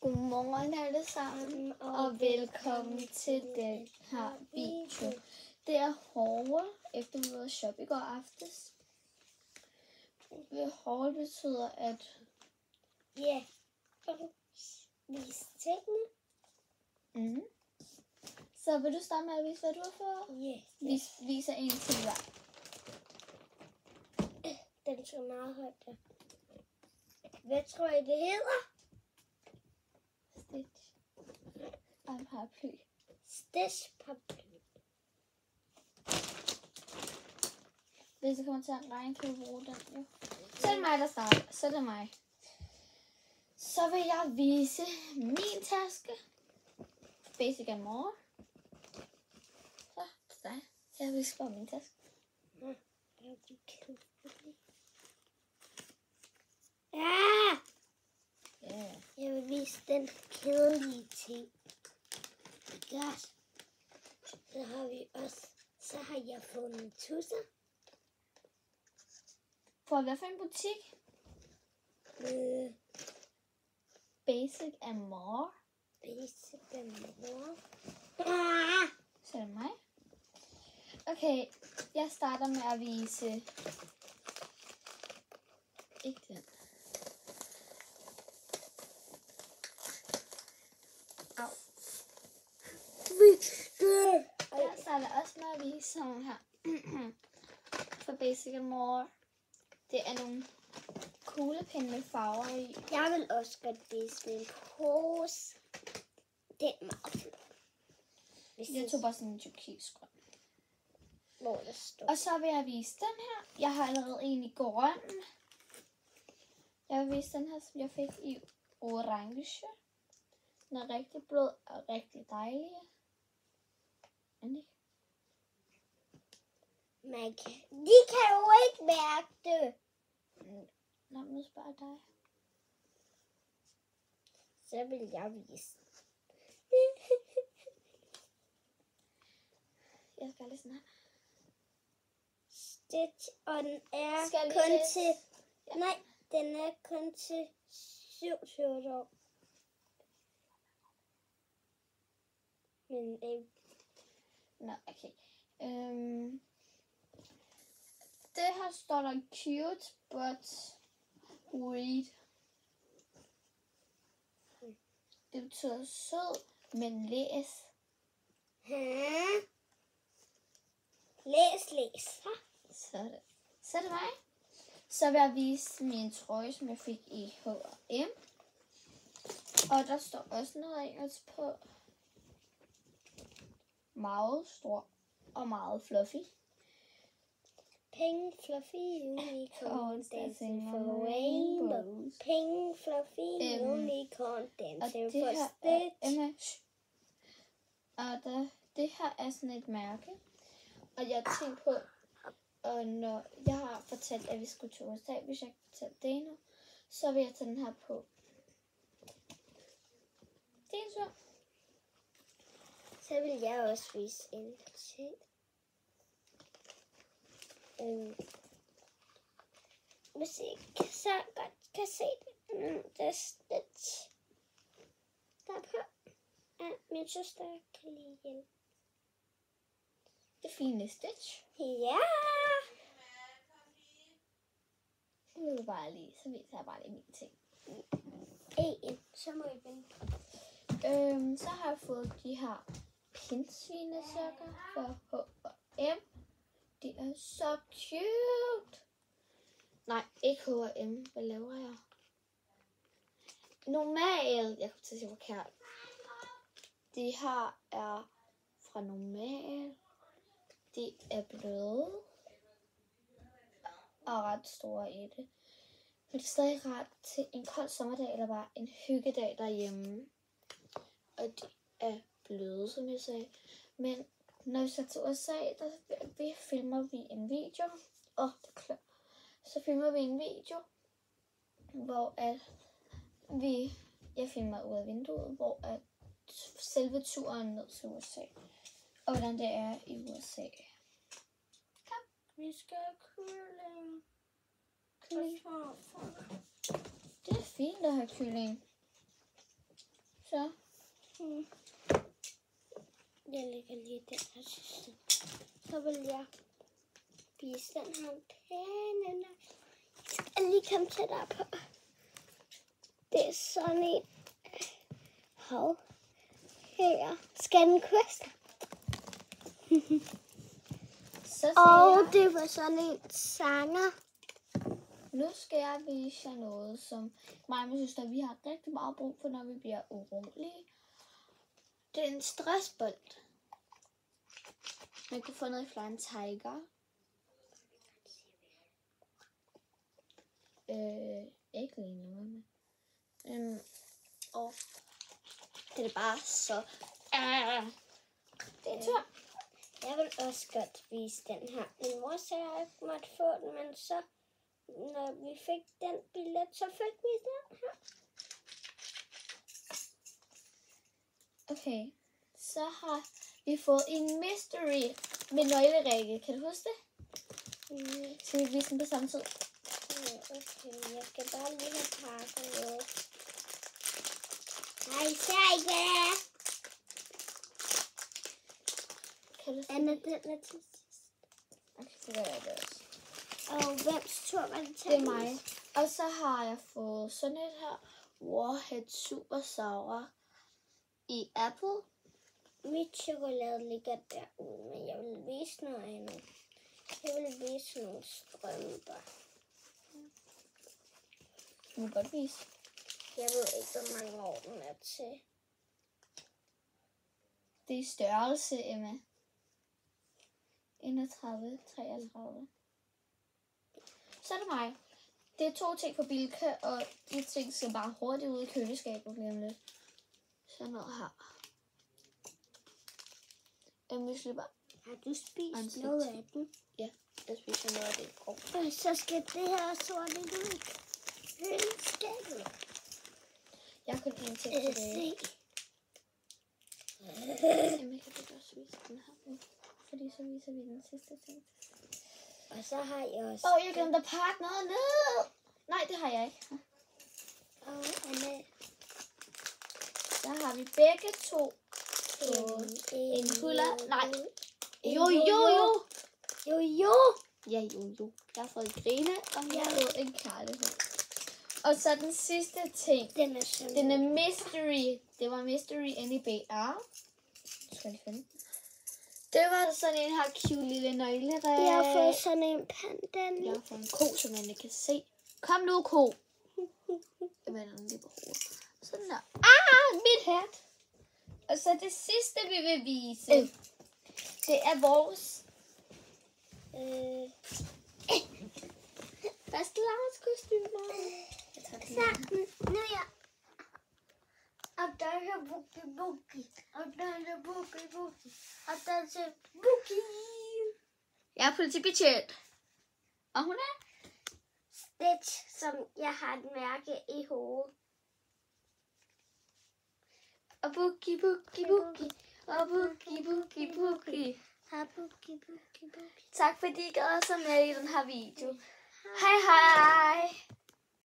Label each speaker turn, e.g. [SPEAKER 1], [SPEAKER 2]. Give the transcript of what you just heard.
[SPEAKER 1] Godmorgen alle sammen, og velkommen til den her video. Det er Hårde, efter vi var shop i går aftes. Hårde betyder at...
[SPEAKER 2] Ja, vise tingene.
[SPEAKER 1] Så vil du starte med at vise, hvad du har fået?
[SPEAKER 2] Ja.
[SPEAKER 1] Vi viser en til hver.
[SPEAKER 2] Den skal meget højt der. Hvad tror I, det hedder?
[SPEAKER 1] Stitch. Og en paraply.
[SPEAKER 2] Stitch paraply.
[SPEAKER 1] Hvis det kommer til at regne, kan vi bruge den jo. Så er det mig, der starter. Så er det mig. Så vil jeg vise min taske. Basic and More. Så, dig. Jeg viser bare min taske.
[SPEAKER 2] Ja!
[SPEAKER 1] Yeah.
[SPEAKER 2] Jeg vil vise den kedelige ting. Godt. Så har jeg fået en tusser.
[SPEAKER 1] For hvad for en butik? Basic and More.
[SPEAKER 2] Basic and More.
[SPEAKER 1] Så er det mig. Okay, jeg starter med at vise... Ikke den. Au. Jeg starter også med at vise sådan her. For Basic and More. Det er nogle kuglepinde med farver i.
[SPEAKER 2] Jeg vil også godt vise min pose. Den er meget flot.
[SPEAKER 1] Jeg tog bare sådan en turkisgrøn.
[SPEAKER 2] Hvor der står.
[SPEAKER 1] Og så vil jeg vise den her. Jeg har allerede en i grøn. Jeg vil vise den her, som jeg fik i orange. Den er rigtig blød og rigtig dejlig.
[SPEAKER 2] De kan jo ikke mærke det.
[SPEAKER 1] Nå, nu spørger dig.
[SPEAKER 2] Så vil jeg vise.
[SPEAKER 1] Jeg skal lige sådan her.
[SPEAKER 2] Stitch, og den er
[SPEAKER 1] Skal
[SPEAKER 2] kun
[SPEAKER 1] lige
[SPEAKER 2] til... Ja. Nej, den er kun til 7 år. Men
[SPEAKER 1] Nå, okay. Det her står der cute, but read. Det betyder sød, men læs.
[SPEAKER 2] Læs.
[SPEAKER 1] Så er det mig. Så vil jeg vise min trøje, som jeg fik i H&M. Og der står også noget engelsk på. Meget stor og meget fluffy.
[SPEAKER 2] Pink fluffy unicorn dancing for rainbows. Pink fluffy unicorn dancing for Stitch.
[SPEAKER 1] Og det her er sådan et mærke. Og jeg tænkte på, og når jeg har fortalt, at vi skulle til USA, hvis jeg fortæller det endnu, så vil jeg tage den her på. Det er en tur.
[SPEAKER 2] Så vil jeg også vise en ting. Hvis I så godt kan se det. Det er Stitch. Der er på. Ja, min søster kan lige hjælpe.
[SPEAKER 1] Det fine Stitch.
[SPEAKER 2] Ja.
[SPEAKER 1] Så viser jeg bare lige min ting.
[SPEAKER 2] Så må I vente.
[SPEAKER 1] Så har jeg fået de her pindsvinesokker for H&M. De er så cute. Nej, ikke H&M. Hvad laver jeg? Normal. Jeg kunne til at sige forkert. De her er fra Normal. De er bløde og ret store i det. Men det er stadig ret til en kold sommerdag eller bare en hyggedag derhjemme. Og de er bløde, som jeg sagde. Men når vi så til USA, der filmer vi en video. Det er klart. Så filmer vi en video, hvor jeg filmer ud af vinduet, hvor at selve turen ned til USA. Og hvordan det er i USA. Kom.
[SPEAKER 2] Vi skal have kylling.
[SPEAKER 1] Det er fint at have kylling. Så.
[SPEAKER 2] Jeg lægger lige den her sidste. Så vil jeg vise den her pæne. Jeg skal lige komme tættere på. Det er sådan en. Hov. Her. Skal den koste?
[SPEAKER 1] Så
[SPEAKER 2] Og det var sådan en sanger.
[SPEAKER 1] nu skal jeg vise jer noget, som mig og min søster, vi har rigtig meget brug for, når vi bliver urolige. Det er en stressbold. Man kan få noget i Flying Tiger. Ikke lige noget med. Og det er bare så... det er tør.
[SPEAKER 2] Jeg vil også godt vise den her. Min mor sagde, at jeg ikke måtte få den, men så, når vi fik den billet, så fik vi den her.
[SPEAKER 1] Okay, så har vi fået en mystery med nøglerikke. Kan du huske det? Skal vi vise den på samme tid?
[SPEAKER 2] Okay, jeg skal bare lige have pakket noget. Nej, ser ikke, hvad det er.
[SPEAKER 1] Kan du se?
[SPEAKER 2] Anna, den er til sidst.
[SPEAKER 1] Okay, så gør jeg det også.
[SPEAKER 2] Og hvems tur var det til?
[SPEAKER 1] Det er mig. Og så har jeg fået sådan et her Warhead Super Sour i Apple.
[SPEAKER 2] Mit chokolade ligger derude, men jeg vil vise noget andet. Jeg vil vise nogle strømper.
[SPEAKER 1] Du må godt vise.
[SPEAKER 2] Jeg ved ikke, hvor mange år den er til.
[SPEAKER 1] Det er størrelse, Emma. 31, 33. Så er det mig. Det er 2 ting fra Bilka, og de ting skal bare hurtigt ud i køleskabet lige om lidt. Sådan noget her. Myslibar.
[SPEAKER 2] Har du spist
[SPEAKER 1] Ansigt.
[SPEAKER 2] noget af den?
[SPEAKER 1] Ja, jeg spiser noget af det.
[SPEAKER 2] Og så skal det her sorte ud i køleskabet.
[SPEAKER 1] Jeg har kun en ting tilbage.
[SPEAKER 2] Se.
[SPEAKER 1] Emma, kan du også vise den her nu? Fordi så viser vi den sidste ting.
[SPEAKER 2] Og så har jeg også...
[SPEAKER 1] Jeg glemte at pakke noget ned. Nej, det har jeg ikke.
[SPEAKER 2] Og Anna.
[SPEAKER 1] Der har vi begge to en huller. Nej. Jo. Ja, jo. Jeg har fået grine, og jeg har fået en kærlighed. Og så den sidste ting. Den er mystery. Det var mystery inde i BR. Skal jeg finde? Det var sådan en her cute lille nøgleræk.
[SPEAKER 2] Jeg har fået sådan en panda.
[SPEAKER 1] Jeg har fået en ko, som man ikke kan se. Kom nu, ko. Jeg vender den lige på hovedet. Sådan der. Mit hat. Og så det sidste, vi vil vise, det er vores fastelavnskostymer.
[SPEAKER 2] Nu er jeg. Og der er Boogie. Og der er Boogie. Og der er Boogie.
[SPEAKER 1] Jeg er politibetjent. Og hun er?
[SPEAKER 2] Stitch, som jeg har et mærke i hovedet.
[SPEAKER 1] Og Boogie. Og Boogie.
[SPEAKER 2] Har Boogie.
[SPEAKER 1] Tak fordi I gad at være med i den her video. Hej.